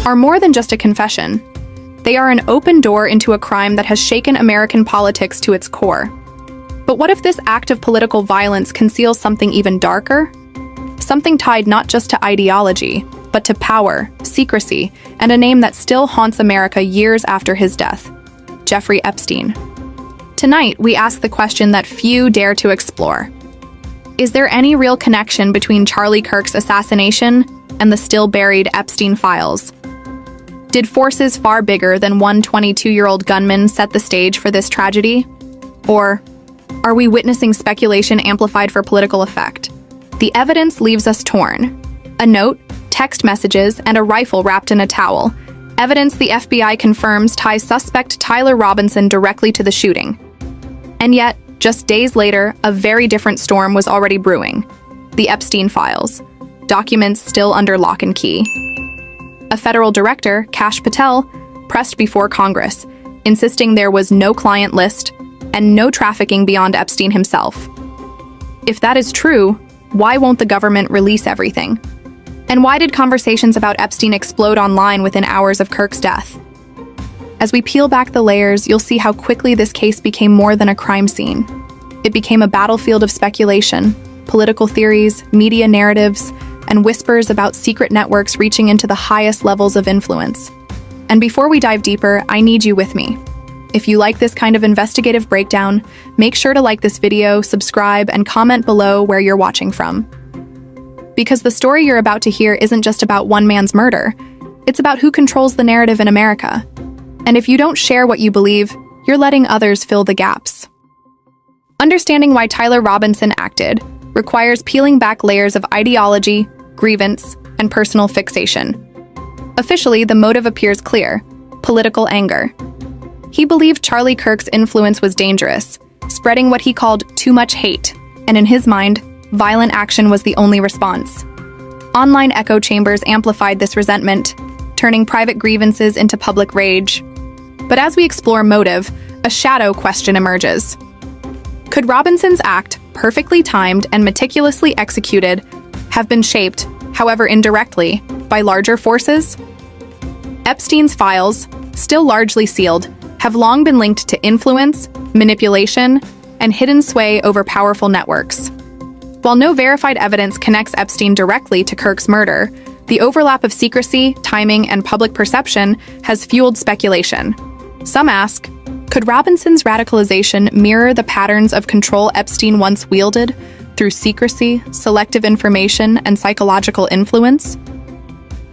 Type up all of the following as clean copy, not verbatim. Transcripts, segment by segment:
are more than just a confession. They are an open door into a crime that has shaken American politics to its core. But what if this act of political violence conceals something even darker? Something tied not just to ideology, but to power, secrecy, and a name that still haunts America years after his death: Jeffrey Epstein. Tonight, we ask the question that few dare to explore. Is there any real connection between Charlie Kirk's assassination and the still-buried Epstein files? Did forces far bigger than one 22-year-old gunman set the stage for this tragedy? Or are we witnessing speculation amplified for political effect? The evidence leaves us torn. A note, text messages, and a rifle wrapped in a towel. Evidence the FBI confirms ties suspect Tyler Robinson directly to the shooting. And yet, just days later, a very different storm was already brewing. The Epstein files. Documents still under lock and key. A federal director, Kash Patel, pressed before Congress, insisting there was no client list and no trafficking beyond Epstein himself. If that is true, why won't the government release everything? And why did conversations about Epstein explode online within hours of Kirk's death? As we peel back the layers, you'll see how quickly this case became more than a crime scene. It became a battlefield of speculation, political theories, media narratives, and whispers about secret networks reaching into the highest levels of influence. And before we dive deeper, I need you with me. If you like this kind of investigative breakdown, make sure to like this video, subscribe, and comment below where you're watching from. Because the story you're about to hear isn't just about one man's murder, it's about who controls the narrative in America. And if you don't share what you believe, you're letting others fill the gaps. Understanding why Tyler Robinson acted requires peeling back layers of ideology, grievance, and personal fixation. Officially, the motive appears clear: political anger. He believed Charlie Kirk's influence was dangerous, spreading what he called too much hate, and in his mind, violent action was the only response. Online echo chambers amplified this resentment, turning private grievances into public rage. But as we explore motive, a shadow question emerges. Could Robinson's act, perfectly timed and meticulously executed, have been shaped, however indirectly, by larger forces? Epstein's files, still largely sealed, have long been linked to influence, manipulation, and hidden sway over powerful networks. While no verified evidence connects Epstein directly to Kirk's murder, the overlap of secrecy, timing, and public perception has fueled speculation. Some ask, could Robinson's radicalization mirror the patterns of control Epstein once wielded through secrecy, selective information, and psychological influence?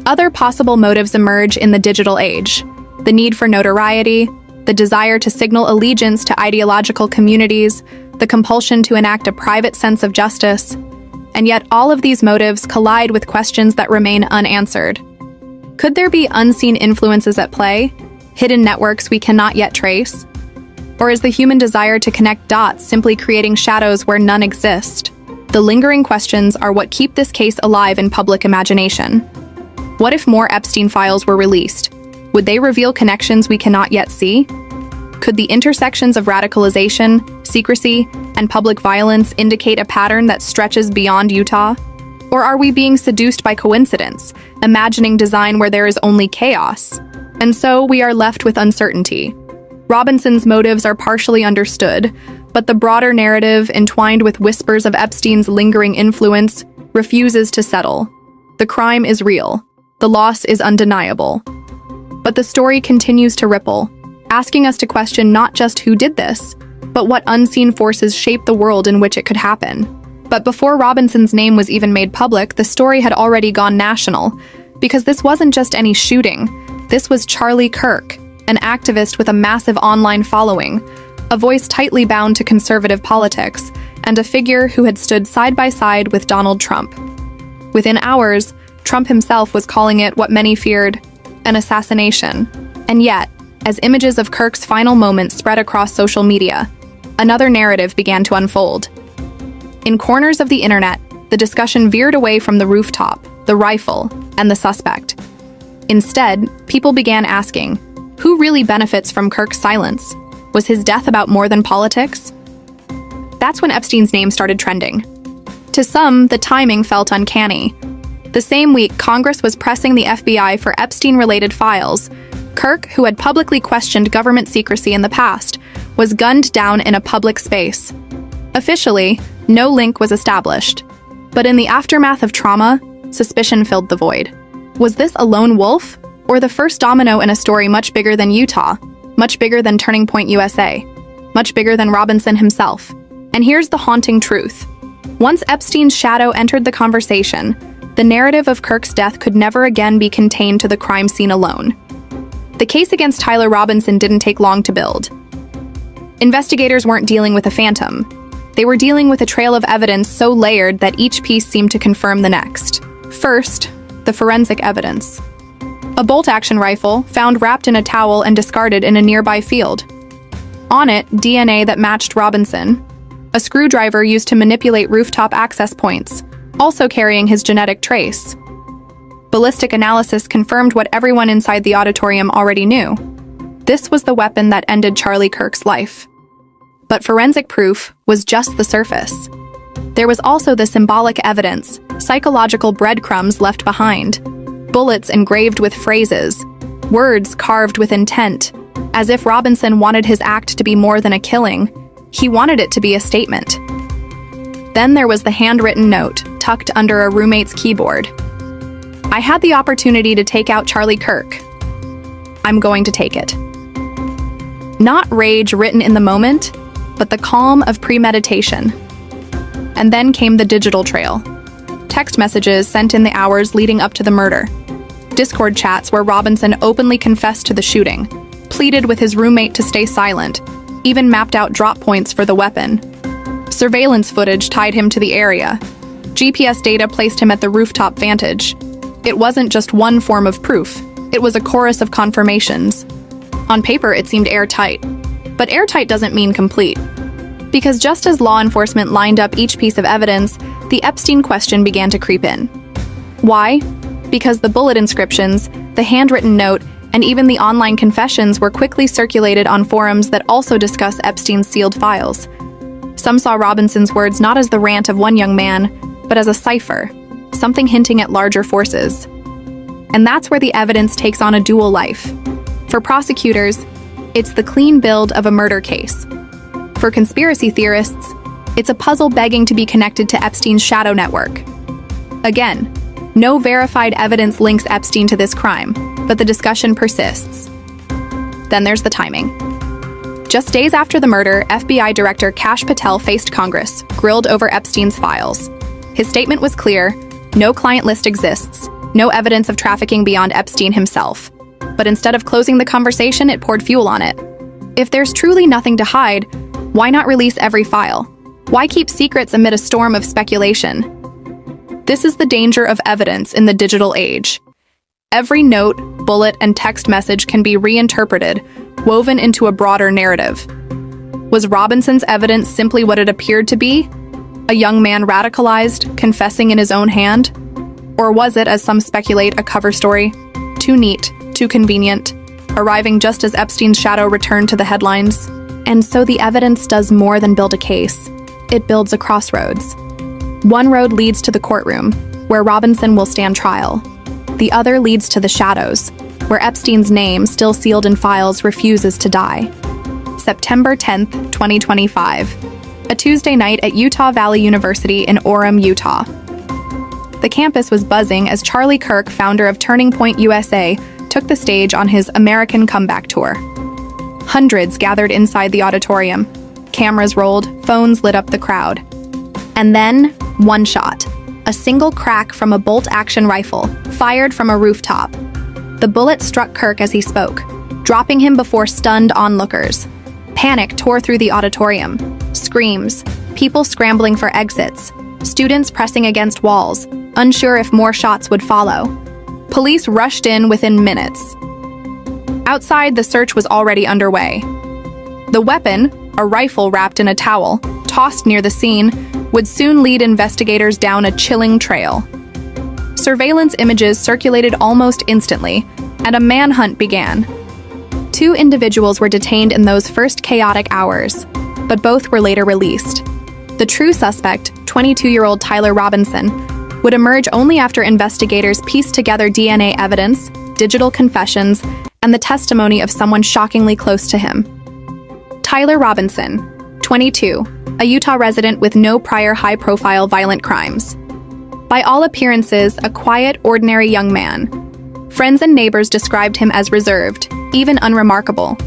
Other possible motives emerge in the digital age: the need for notoriety, the desire to signal allegiance to ideological communities, the compulsion to enact a private sense of justice. And yet all of these motives collide with questions that remain unanswered. Could there be unseen influences at play, hidden networks we cannot yet trace? Or is the human desire to connect dots simply creating shadows where none exist? The lingering questions are what keep this case alive in public imagination. What if more Epstein files were released? Would they reveal connections we cannot yet see? Could the intersections of radicalization, secrecy, and public violence indicate a pattern that stretches beyond Utah? Or are we being seduced by coincidence, imagining design where there is only chaos? And so we are left with uncertainty. Robinson's motives are partially understood, but the broader narrative, entwined with whispers of Epstein's lingering influence, refuses to settle. The crime is real. The loss is undeniable. But the story continues to ripple, asking us to question not just who did this, but what unseen forces shaped the world in which it could happen. But before Robinson's name was even made public, the story had already gone national, because this wasn't just any shooting. This was Charlie Kirk, an activist with a massive online following, a voice tightly bound to conservative politics, and a figure who had stood side by side with Donald Trump. Within hours, Trump himself was calling it what many feared, an assassination. And yet, as images of Kirk's final moments spread across social media, another narrative began to unfold. In corners of the internet, the discussion veered away from the rooftop, the rifle, and the suspect. Instead, people began asking, who really benefits from Kirk's silence? Was his death about more than politics? That's when Epstein's name started trending. To some, the timing felt uncanny. The same week, Congress was pressing the FBI for Epstein-related files. Kirk, who had publicly questioned government secrecy in the past, was gunned down in a public space. Officially, no link was established. But in the aftermath of trauma, suspicion filled the void. Was this a lone wolf, or the first domino in a story much bigger than Utah, much bigger than Turning Point USA, much bigger than Robinson himself? And here's the haunting truth. Once Epstein's shadow entered the conversation, the narrative of Kirk's death could never again be contained to the crime scene alone. The case against Tyler Robinson didn't take long to build. Investigators weren't dealing with a phantom. They were dealing with a trail of evidence so layered that each piece seemed to confirm the next. First, the forensic evidence. A bolt-action rifle found wrapped in a towel and discarded in a nearby field. On it, DNA that matched Robinson. A screwdriver used to manipulate rooftop access points, also carrying his genetic trace. Ballistic analysis confirmed what everyone inside the auditorium already knew. This was the weapon that ended Charlie Kirk's life. But forensic proof was just the surface. There was also the symbolic evidence, psychological breadcrumbs left behind, bullets engraved with phrases, words carved with intent, as if Robinson wanted his act to be more than a killing. He wanted it to be a statement. Then there was the handwritten note, tucked under a roommate's keyboard. I had the opportunity to take out Charlie Kirk. I'm going to take it. Not rage written in the moment, but the calm of premeditation. And then came the digital trail. Text messages sent in the hours leading up to the murder. Discord chats where Robinson openly confessed to the shooting, pleaded with his roommate to stay silent, even mapped out drop points for the weapon. Surveillance footage tied him to the area. GPS data placed him at the rooftop vantage. It wasn't just one form of proof. It was a chorus of confirmations. On paper, it seemed airtight. But airtight doesn't mean complete. Because just as law enforcement lined up each piece of evidence, the Epstein question began to creep in. Why? Because the bullet inscriptions, the handwritten note, and even the online confessions were quickly circulated on forums that also discuss Epstein's sealed files. Some saw Robinson's words not as the rant of one young man, but as a cipher, something hinting at larger forces. And that's where the evidence takes on a dual life. For prosecutors, it's the clean build of a murder case. For conspiracy theorists, it's a puzzle begging to be connected to Epstein's shadow network. Again, no verified evidence links Epstein to this crime, but the discussion persists. Then there's the timing. Just days after the murder, FBI Director Kash Patel faced Congress, grilled over Epstein's files. His statement was clear: no client list exists, no evidence of trafficking beyond Epstein himself. But instead of closing the conversation, it poured fuel on it. If there's truly nothing to hide, why not release every file? Why keep secrets amid a storm of speculation? This is the danger of evidence in the digital age. Every note, bullet, and text message can be reinterpreted, woven into a broader narrative. Was Robinson's evidence simply what it appeared to be? A young man radicalized, confessing in his own hand? Or was it, as some speculate, a cover story? Too neat, too convenient, arriving just as Epstein's shadow returned to the headlines? And so the evidence does more than build a case. It builds a crossroads. One road leads to the courtroom, where Robinson will stand trial. The other leads to the shadows, where Epstein's name, still sealed in files, refuses to die. September 10th, 2025. A Tuesday night at Utah Valley University in Orem, Utah. The campus was buzzing as Charlie Kirk, founder of Turning Point USA, took the stage on his American Comeback Tour. Hundreds gathered inside the auditorium. Cameras rolled, phones lit up the crowd. And then, one shot. A single crack from a bolt-action rifle, fired from a rooftop. The bullet struck Kirk as he spoke, dropping him before stunned onlookers. Panic tore through the auditorium. Screams, people scrambling for exits, students pressing against walls, unsure if more shots would follow. Police rushed in within minutes. Outside, the search was already underway. The weapon, a rifle wrapped in a towel, tossed near the scene, would soon lead investigators down a chilling trail. Surveillance images circulated almost instantly, and a manhunt began. 2 individuals were detained in those first chaotic hours, but both were later released. The true suspect, 22-year-old Tyler Robinson, would emerge only after investigators pieced together DNA evidence, digital confessions, and the testimony of someone shockingly close to him. Tyler Robinson, 22, a Utah resident with no prior high-profile violent crimes. By all appearances, a quiet, ordinary young man. Friends and neighbors described him as reserved, even unremarkable.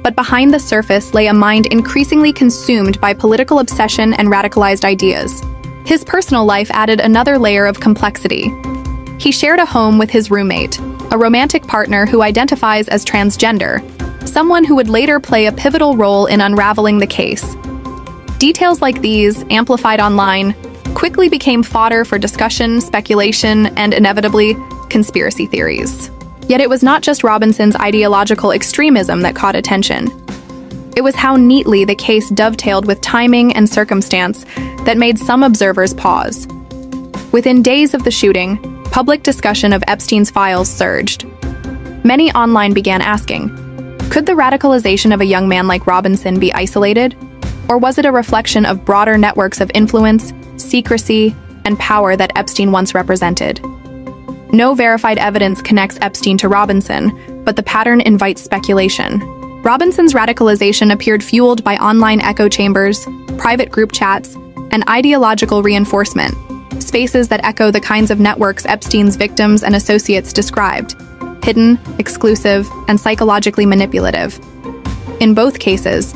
But behind the surface lay a mind increasingly consumed by political obsession and radicalized ideas. His personal life added another layer of complexity. He shared a home with his roommate, a romantic partner who identifies as transgender, someone who would later play a pivotal role in unraveling the case. Details like these, amplified online, quickly became fodder for discussion, speculation, and inevitably, conspiracy theories. Yet it was not just Robinson's ideological extremism that caught attention. It was how neatly the case dovetailed with timing and circumstance that made some observers pause. Within days of the shooting, public discussion of Epstein's files surged. Many online began asking, could the radicalization of a young man like Robinson be isolated? Or was it a reflection of broader networks of influence, secrecy, and power that Epstein once represented? No verified evidence connects Epstein to Robinson, but the pattern invites speculation. Robinson's radicalization appeared fueled by online echo chambers, private group chats, and ideological reinforcement, spaces that echo the kinds of networks Epstein's victims and associates described: hidden, exclusive, and psychologically manipulative. In both cases,